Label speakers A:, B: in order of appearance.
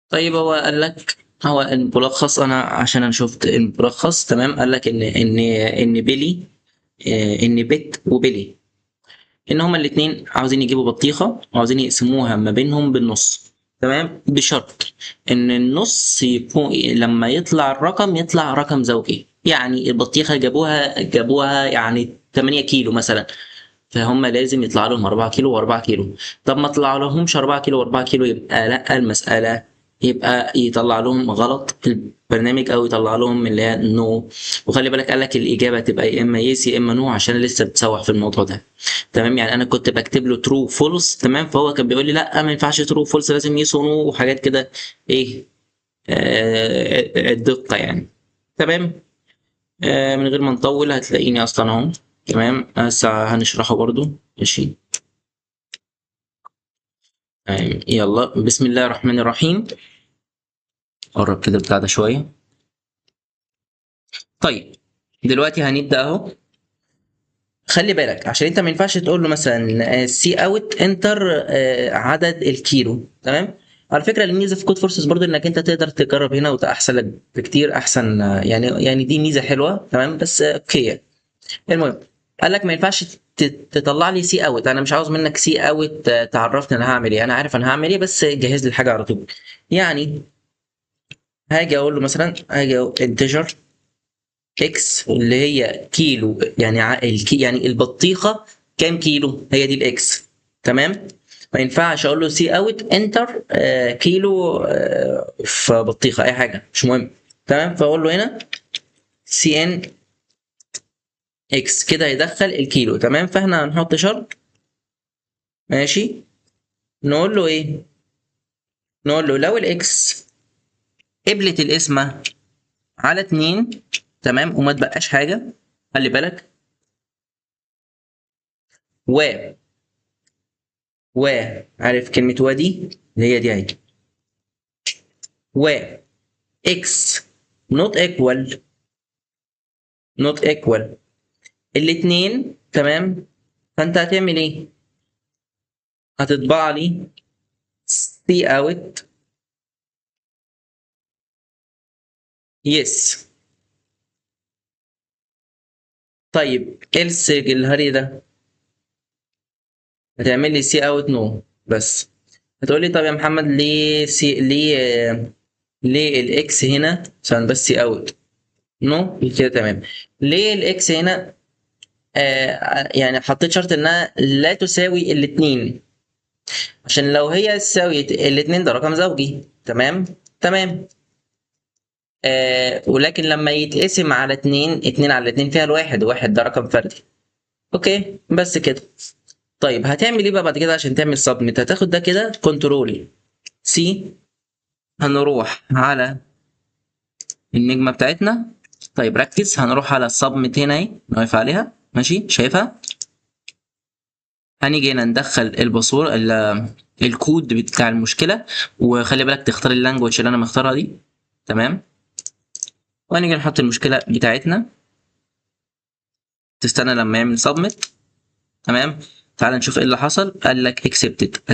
A: طيب هو قال لك، هو الملخص انا عشان انا شفت الملخص تمام، قال لك ان بيلي، ان بت وبيلي، ان هما الاتنين عاوزين يجيبوا بطيخة وعاوزين يقسموها ما بينهم بالنص. تمام، بشرط ان النص يكون لما يطلع الرقم يطلع رقم زوجي. يعني البطيخة جابوها يعني 8 كيلو مثلا، فهم لازم يطلع لهم 4 كيلو و4 كيلو. طب ما طلع لهمش 4 كيلو و4 كيلو، يبقى لا المسألة، يبقى يطلع لهم غلط البرنامج او يطلع لهم اللي هي نو. وخلي بالك قال لك الاجابه تبقى يا اما يس يا اما نو، عشان لسه بتسوح في الموضوع ده. تمام، يعني انا كنت بكتب له ترو فولس تمام، فهو كان بيقول لي لا ما ينفعش ترو فولس، لازم يس ونو وحاجات كده. ايه، الدقه يعني. تمام. من غير ما نطول هتلاقيني اصلا اهو. تمام، لسه هنشرحه برضو. ماشي. يلا بسم الله الرحمن الرحيم. قرب كده بتاع ده شويه. طيب دلوقتي هنبدا اهو. خلي بالك عشان انت ما ينفعش تقول له مثلا سي اوت انتر عدد الكيلو. تمام. على فكره الميزه في كود فورسز برضو انك انت تقدر تجرب هنا، وده احسن لك بكتير احسن. يعني دي ميزه حلوه تمام، بس اوكي. المهم، قال لك ما ينفعش تطلع لي سي اوت. انا مش عاوز منك سي اوت تعرفني انا هعمل ايه، انا عارف انا هعمل ايه، بس جهز لي الحاجه على طول. يعني هاجي اقول له مثلا، هاجي انتجر اكس اللي هي كيلو، يعني يعني البطيخه كام كيلو، هي دي الاكس. تمام. ما ينفعش اقول له سي اوت انتر كيلو في بطيخه اي حاجه مش مهم. تمام، فاقول له هنا سي ان اكس كده هيدخل الكيلو. تمام، فاحنا هنحط شرط. ماشي. نقول له ايه؟ نقول له لو الاكس قبلت القسمه على 2، تمام، وما تبقاش حاجه، خلي بالك، و و عارف كلمه و دي اللي هي دي اهي، و x not equal الاتنين. تمام، فانت هتعمل ايه؟ هتطبع لي سي اوت يس. طيب else الهري ده هتعمل لي سي اوت نو بس. هتقول لي طب يا محمد ليه سي ليه ليه الاكس هنا عشان بس سي اوت نو كده تمام. ليه الاكس هنا يعني حطيت شرط انها لا تساوي الاتنين، عشان لو هي ساوية الاتنين ده رقم زوجي. تمام. تمام. ولكن لما يتقسم على اتنين، اتنين على اتنين فيها الواحد، واحد ده رقم فردي. اوكي بس كده. طيب هتعمل ايه بقى بعد كده عشان تعمل سبميت؟ هتاخد ده كده كنترول سي، هنروح على النجمة بتاعتنا. طيب ركز، هنروح على السبميت هنا اهي، نقف عليها ماشي، شايفها؟ هنيجي هنا ندخل الباسورد الكود بتاع المشكلة، وخلي بالك تختار اللانجوج اللي انا مختارها دي. تمام. وهنيجي نحط المشكلة بتاعتنا، تستنى لما يعمل سبميت. تمام. تعال نشوف ايه اللي حصل. قال لك accepted.